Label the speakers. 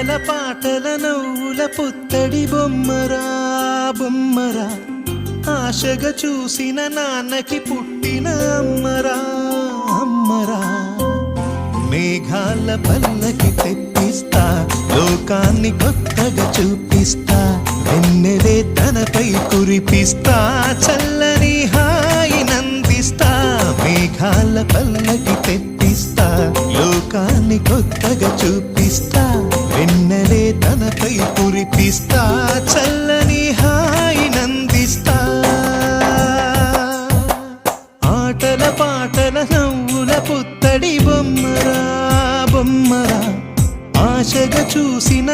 Speaker 1: ఆటల పాటల నవ్వుల పుత్తడి బొమ్మరా బొమ్మరా ఆశగా చూసిన నాన్నకి పుట్టిన అమ్మరా అమ్మరా మేఘాల పల్లకి తెప్పిస్తా లోకాన్ని కొత్తగా చూపిస్తా వెన్నెలే తనపై కురిపిస్తా చల్లని హాయి నందిస్తా మేఘాల పల్లకి తెప్పిస్తా లోకాన్ని కొత్తగా చూపిస్తా వెన్నెలే తనపై కురిపిస్తా చల్లని హాయి నందిస్తా ఆటల పాటల నవ్వుల పుత్తడి బొమ్మరా బొమ్మరా ఆశగా చూసిన